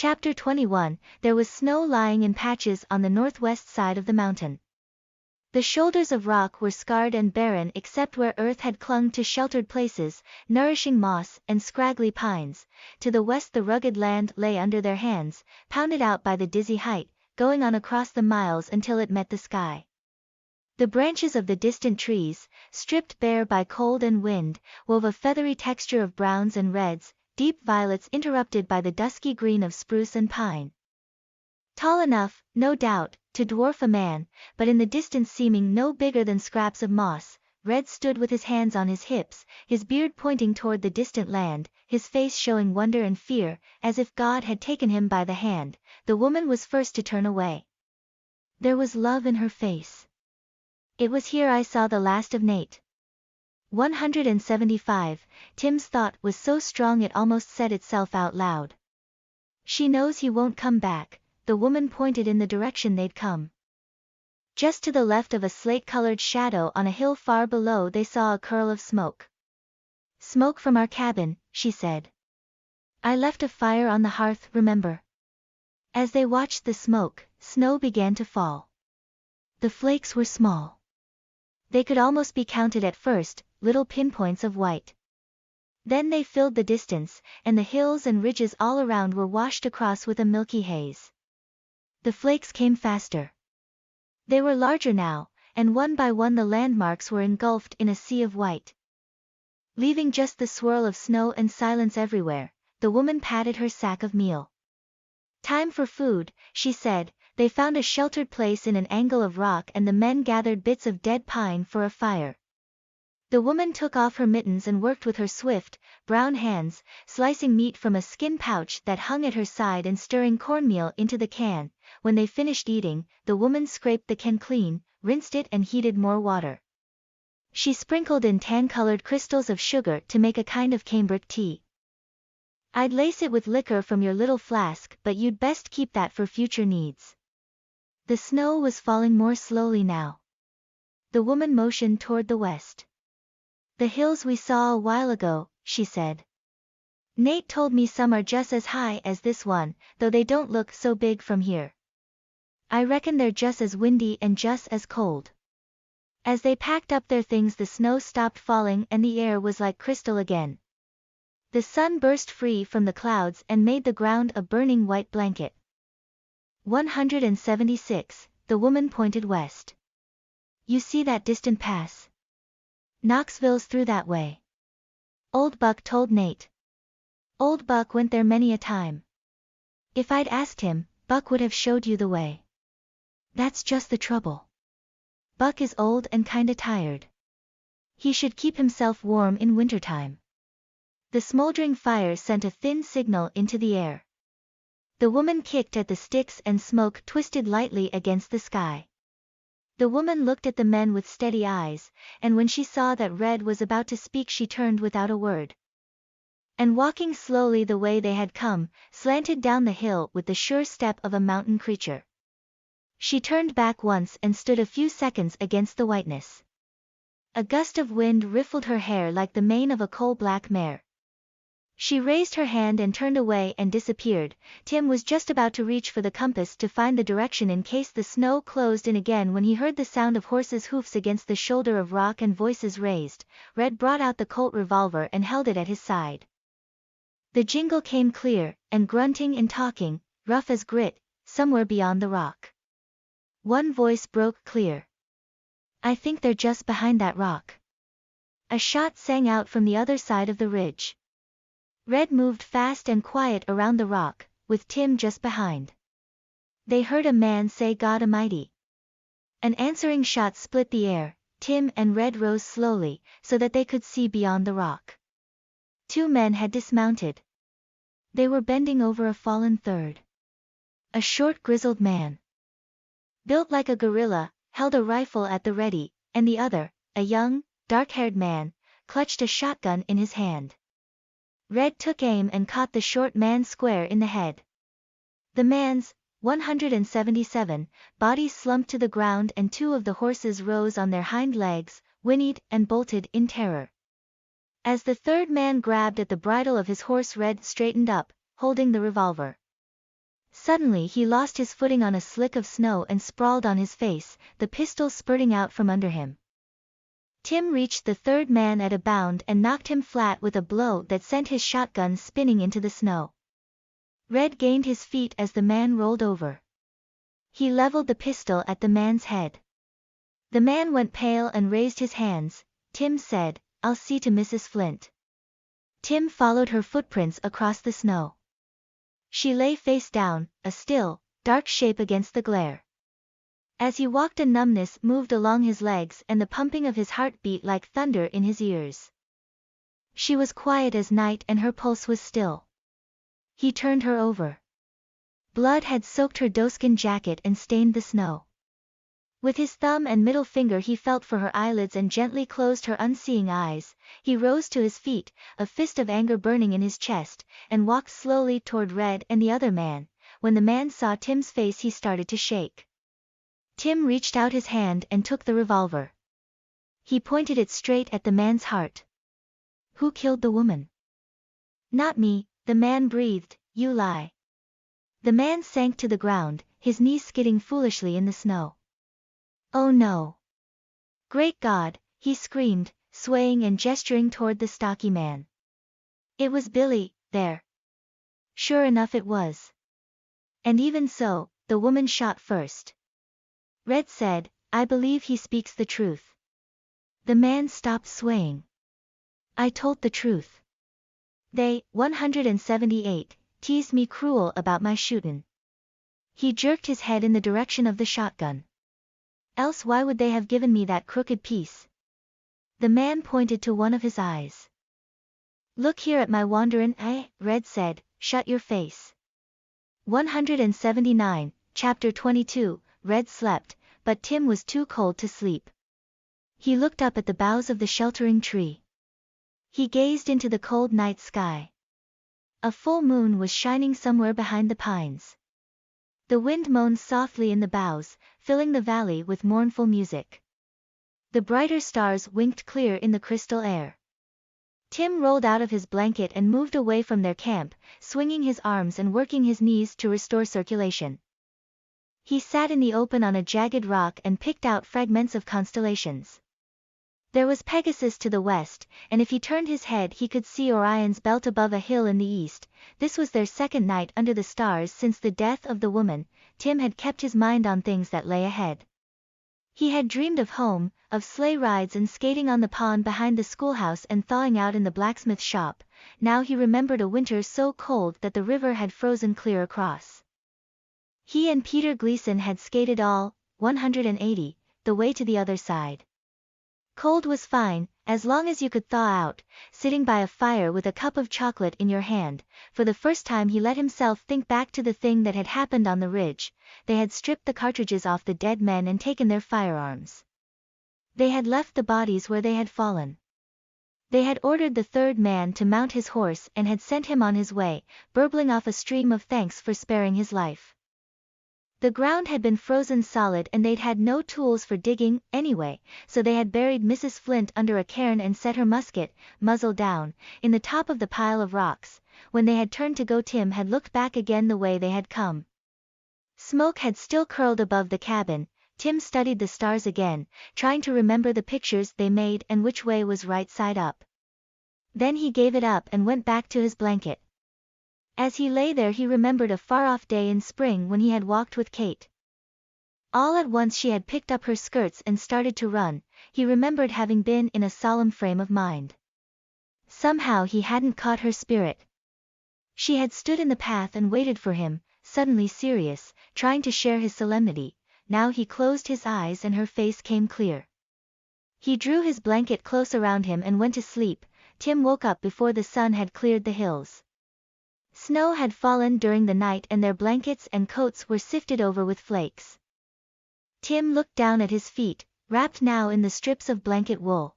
Chapter 21. There was snow lying in patches on the northwest side of the mountain. The shoulders of rock were scarred and barren except where earth had clung to sheltered places, nourishing moss and scraggly pines. To the west the rugged land lay under their hands, pounded out by the dizzy height, going on across the miles until it met the sky. The branches of the distant trees, stripped bare by cold and wind, wove a feathery texture of browns and reds, deep violets interrupted by the dusky green of spruce and pine. Tall enough, no doubt, to dwarf a man, but in the distance seeming no bigger than scraps of moss, Red stood with his hands on his hips, his beard pointing toward the distant land, his face showing wonder and fear, as if God had taken him by the hand. The woman was first to turn away. There was love in her face. It was here I saw the last of Nate. 175, Tim's thought was so strong it almost said itself out loud. She knows he won't come back. The woman pointed in the direction they'd come. Just to the left of a slate-colored shadow on a hill far below they saw a curl of smoke. Smoke from our cabin, she said. I left a fire on the hearth, remember? As they watched the smoke, snow began to fall. The flakes were small. They could almost be counted at first, little pinpoints of white. Then they filled the distance, and the hills and ridges all around were washed across with a milky haze. The flakes came faster. They were larger now, and one by one the landmarks were engulfed in a sea of white. Leaving just the swirl of snow and silence everywhere, the woman patted her sack of meal. Time for food, she said. They found a sheltered place in an angle of rock and the men gathered bits of dead pine for a fire. The woman took off her mittens and worked with her swift, brown hands, slicing meat from a skin pouch that hung at her side and stirring cornmeal into the can. When they finished eating, the woman scraped the can clean, rinsed it and heated more water. She sprinkled in tan-colored crystals of sugar to make a kind of cambric tea. I'd lace it with liquor from your little flask, but you'd best keep that for future needs. The snow was falling more slowly now. The woman motioned toward the west. The hills we saw a while ago, she said. Nate told me some are just as high as this one, though they don't look so big from here. I reckon they're just as windy and just as cold. As they packed up their things the snow stopped falling and the air was like crystal again. The sun burst free from the clouds and made the ground a burning white blanket. 176, the woman pointed west. You see that distant pass? Knoxville's through that way. Old Buck told Nate. Old Buck went there many a time. If I'd asked him, Buck would have showed you the way. That's just the trouble. Buck is old and kinda tired. He should keep himself warm in wintertime. The smoldering fire sent a thin signal into the air. The woman kicked at the sticks and smoke twisted lightly against the sky. The woman looked at the men with steady eyes, and when she saw that Red was about to speak she turned without a word. And walking slowly the way they had come, slanted down the hill with the sure step of a mountain creature. She turned back once and stood a few seconds against the whiteness. A gust of wind riffled her hair like the mane of a coal-black mare. She raised her hand and turned away and disappeared. Tim was just about to reach for the compass to find the direction in case the snow closed in again when he heard the sound of horses' hoofs against the shoulder of rock and voices raised. Red brought out the Colt revolver and held it at his side. The jingle came clear, and grunting and talking, rough as grit, somewhere beyond the rock. One voice broke clear. I think they're just behind that rock. A shot sang out from the other side of the ridge. Red moved fast and quiet around the rock, with Tim just behind. They heard a man say God Almighty. An answering shot split the air. Tim and Red rose slowly, so that they could see beyond the rock. Two men had dismounted. They were bending over a fallen third. A short grizzled man, built like a gorilla, held a rifle at the ready, and the other, a young, dark-haired man, clutched a shotgun in his hand. Red took aim and caught the short man square in the head. The man's, 177, body slumped to the ground and two of the horses rose on their hind legs, whinnied and bolted in terror. As the third man grabbed at the bridle of his horse Red straightened up, holding the revolver. Suddenly he lost his footing on a slick of snow and sprawled on his face, the pistol spurting out from under him. Tim reached the third man at a bound and knocked him flat with a blow that sent his shotgun spinning into the snow. Red gained his feet as the man rolled over. He leveled the pistol at the man's head. The man went pale and raised his hands. Tim said, "I'll see to Mrs. Flint." Tim followed her footprints across the snow. She lay face down, a still, dark shape against the glare. As he walked, a numbness moved along his legs and the pumping of his heart beat like thunder in his ears. She was quiet as night and her pulse was still. He turned her over. Blood had soaked her doeskin jacket and stained the snow. With his thumb and middle finger he felt for her eyelids and gently closed her unseeing eyes. He rose to his feet, a fist of anger burning in his chest, and walked slowly toward Red and the other man. When the man saw Tim's face he started to shake. Tim reached out his hand and took the revolver. He pointed it straight at the man's heart. "Who killed the woman?" "Not me," the man breathed. "You lie." The man sank to the ground, his knees skidding foolishly in the snow. "Oh no. Great God," he screamed, swaying and gesturing toward the stocky man. "It was Billy, there." Sure enough it was. And even so, the woman shot first. Red said, "I believe he speaks the truth." The man stopped swaying. "I told the truth. They, 178, teased me cruel about my shootin'." He jerked his head in the direction of the shotgun. "Else why would they have given me that crooked piece?" The man pointed to one of his eyes. "Look here at my wanderin' eye," Red said, "shut your face." 179, Chapter 22, Red slept, but Tim was too cold to sleep. He looked up at the boughs of the sheltering tree. He gazed into the cold night sky. A full moon was shining somewhere behind the pines. The wind moaned softly in the boughs, filling the valley with mournful music. The brighter stars winked clear in the crystal air. Tim rolled out of his blanket and moved away from their camp, swinging his arms and working his knees to restore circulation. He sat in the open on a jagged rock and picked out fragments of constellations. There was Pegasus to the west, and if he turned his head he could see Orion's belt above a hill in the east. This was their second night under the stars since the death of the woman. Tim had kept his mind on things that lay ahead. He had dreamed of home, of sleigh rides and skating on the pond behind the schoolhouse and thawing out in the blacksmith shop. Now he remembered a winter so cold that the river had frozen clear across. He and Peter Gleason had skated all, 180, the way to the other side. Cold was fine, as long as you could thaw out, sitting by a fire with a cup of chocolate in your hand. For the first time he let himself think back to the thing that had happened on the ridge. They had stripped the cartridges off the dead men and taken their firearms. They had left the bodies where they had fallen. They had ordered the third man to mount his horse and had sent him on his way, burbling off a stream of thanks for sparing his life. The ground had been frozen solid and they'd had no tools for digging, anyway, so they had buried Mrs. Flint under a cairn and set her musket, muzzle down, in the top of the pile of rocks. When they had turned to go, Tim had looked back again the way they had come. Smoke had still curled above the cabin. Tim studied the stars again, trying to remember the pictures they made and which way was right side up. Then he gave it up and went back to his blanket. As he lay there he remembered a far-off day in spring when he had walked with Kate. All at once she had picked up her skirts and started to run. He remembered having been in a solemn frame of mind. Somehow he hadn't caught her spirit. She had stood in the path and waited for him, suddenly serious, trying to share his solemnity. Now he closed his eyes and her face came clear. He drew his blanket close around him and went to sleep. Tim woke up before the sun had cleared the hills. Snow had fallen during the night and their blankets and coats were sifted over with flakes. Tim looked down at his feet, wrapped now in the strips of blanket wool.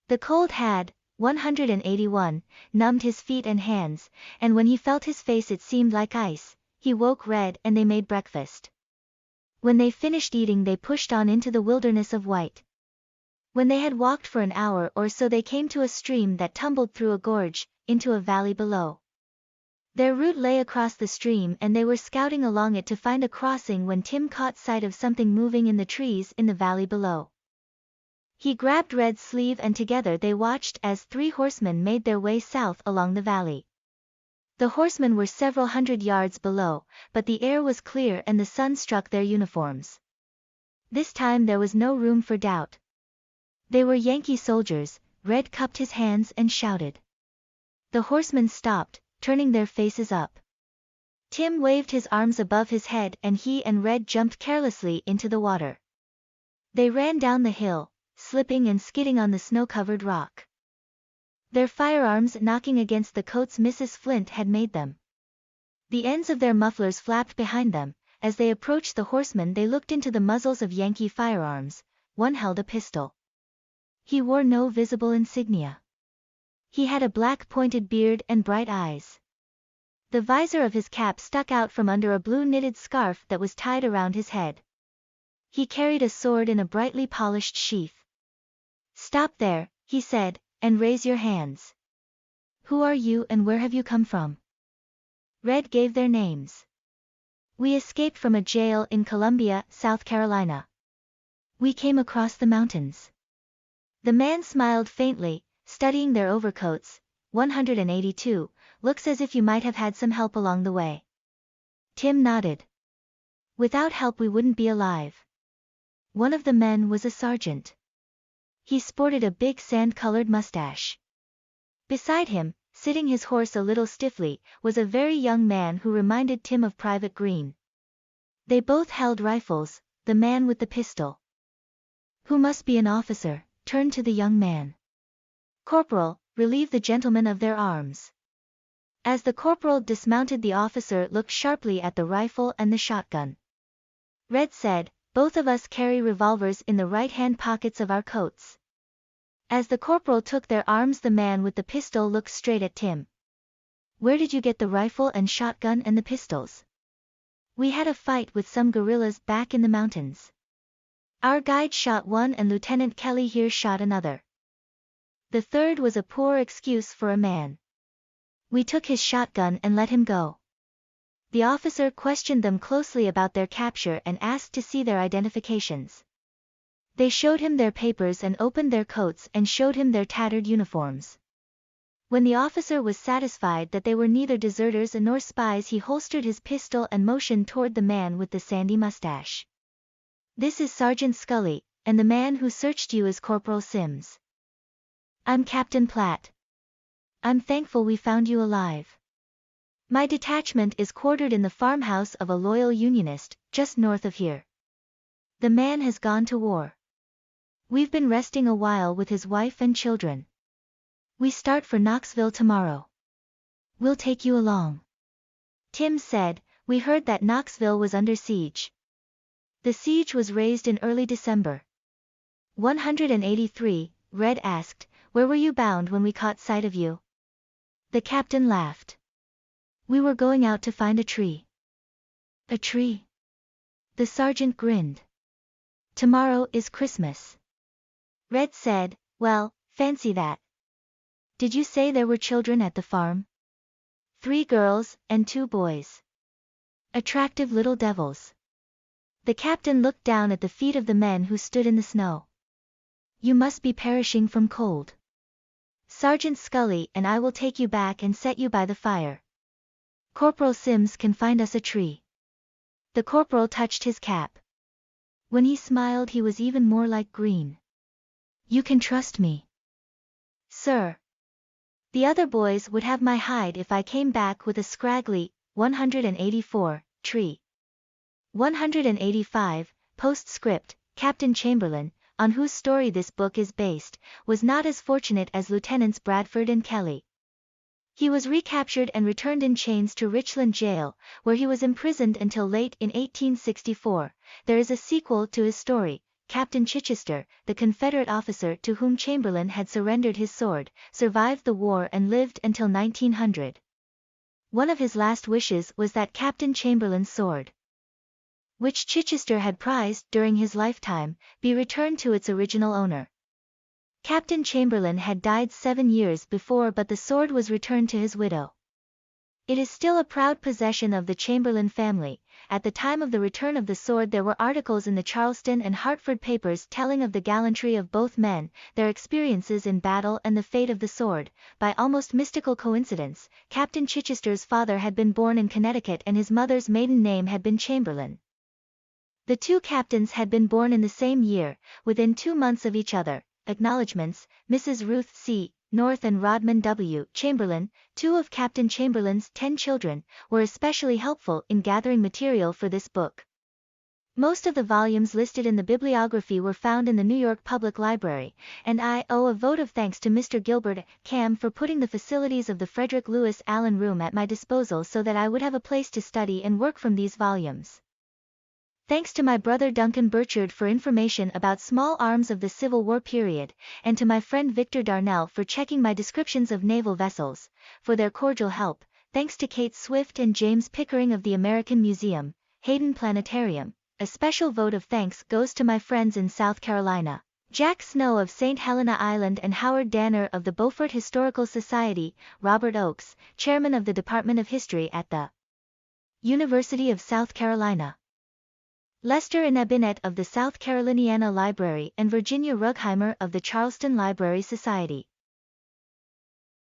The cold had, 181, numbed his feet and hands, and when he felt his face it seemed like ice. He woke Red and they made breakfast. When they finished eating they pushed on into the wilderness of white. When they had walked for an hour or so they came to a stream that tumbled through a gorge, into a valley below. Their route lay across the stream and they were scouting along it to find a crossing when Tim caught sight of something moving in the trees in the valley below. He grabbed Red's sleeve and together they watched as 3 horsemen made their way south along the valley. The horsemen were several hundred yards below, but the air was clear and the sun struck their uniforms. This time there was no room for doubt. They were Yankee soldiers. Red cupped his hands and shouted. The horsemen stopped, turning their faces up. Tim waved his arms above his head and he and Red jumped carelessly into the water. They ran down the hill, slipping and skidding on the snow-covered rock. Their firearms knocking against the coats Mrs. Flint had made them. The ends of their mufflers flapped behind them. As they approached the horsemen they looked into the muzzles of Yankee firearms. One held a pistol. He wore no visible insignia. He had a black pointed beard and bright eyes. The visor of his cap stuck out from under a blue knitted scarf that was tied around his head. He carried a sword in a brightly polished sheath. "Stop there," he said, "and raise your hands. Who are you and where have you come from?" Red gave their names. "We escaped from a jail in Columbia, South Carolina. We came across the mountains." The man smiled faintly, studying their overcoats. 182, looks as if you might have had some help along the way. Tim nodded. "Without help we wouldn't be alive." One of the men was a sergeant. He sported a big sand-colored mustache. Beside him, sitting his horse a little stiffly, was a very young man who reminded Tim of Private Green. They both held rifles, the man with the pistol, who must be an officer, turned to the young man. "Corporal, relieve the gentlemen of their arms." As the corporal dismounted the officer looked sharply at the rifle and the shotgun. Red said, "Both of us carry revolvers in the right-hand pockets of our coats." As the corporal took their arms the man with the pistol looked straight at Tim. "Where did you get the rifle and shotgun and the pistols?" "We had a fight with some guerrillas back in the mountains. Our guide shot one and Lieutenant Kelly here shot another. The third was a poor excuse for a man. We took his shotgun and let him go." The officer questioned them closely about their capture and asked to see their identifications. They showed him their papers and opened their coats and showed him their tattered uniforms. When the officer was satisfied that they were neither deserters nor spies he holstered his pistol and motioned toward the man with the sandy mustache. "This is Sergeant Scully, and the man who searched you is Corporal Sims. I'm Captain Platt. I'm thankful we found you alive. My detachment is quartered in the farmhouse of a loyal Unionist, just north of here. The man has gone to war. We've been resting a while with his wife and children. We start for Knoxville tomorrow. We'll take you along." Tim said, "We heard that Knoxville was under siege." The siege was raised in early December. 183, Red asked, "Where were you bound when we caught sight of you?" The captain laughed. "We were going out to find a tree." "A tree?" The sergeant grinned. "Tomorrow is Christmas." Red said, "Well, fancy that. Did you say there were children at the farm?" 3 girls, and 2 boys. Attractive little devils. The captain looked down at the feet of the men who stood in the snow. "You must be perishing from cold. Sergeant Scully and I will take you back and set you by the fire. Corporal Sims can find us a tree." The corporal touched his cap. When he smiled he was even more like Green. "You can trust me, sir. The other boys would have my hide if I came back with a scraggly, 184, tree." 185, postscript, Captain Chamberlain, on whose story this book is based, was not as fortunate as Lieutenants Bradford and Kelly. He was recaptured and returned in chains to Richland Jail, where he was imprisoned until late in 1864. There is a sequel to his story. Captain Chichester, the Confederate officer to whom Chamberlain had surrendered his sword, survived the war and lived until 1900. One of his last wishes was that Captain Chamberlain's sword, which Chichester had prized during his lifetime, be returned to its original owner. Captain Chamberlain had died 7 years before but the sword was returned to his widow. It is still a proud possession of the Chamberlain family. At the time of the return of the sword there were articles in the Charleston and Hartford papers telling of the gallantry of both men, their experiences in battle and the fate of the sword. By almost mystical coincidence, Captain Chichester's father had been born in Connecticut and his mother's maiden name had been Chamberlain. The two captains had been born in the same year, within 2 months of each other. Acknowledgements, Mrs. Ruth C. North and Rodman W. Chamberlain, 2 of Captain Chamberlain's 10 children, were especially helpful in gathering material for this book. Most of the volumes listed in the bibliography were found in the New York Public Library, and I owe a vote of thanks to Mr. Gilbert Cam for putting the facilities of the Frederick Lewis Allen Room at my disposal so that I would have a place to study and work from these volumes. Thanks to my brother Duncan Burchard for information about small arms of the Civil War period, and to my friend Victor Darnell for checking my descriptions of naval vessels, for their cordial help. Thanks to Kate Swift and James Pickering of the American Museum, Hayden Planetarium. A special vote of thanks goes to my friends in South Carolina, Jack Snow of St. Helena Island and Howard Danner of the Beaufort Historical Society, Robert Oakes, chairman of the Department of History at the University of South Carolina, Lester Inabinet of the South Caroliniana Library and Virginia Rugheimer of the Charleston Library Society.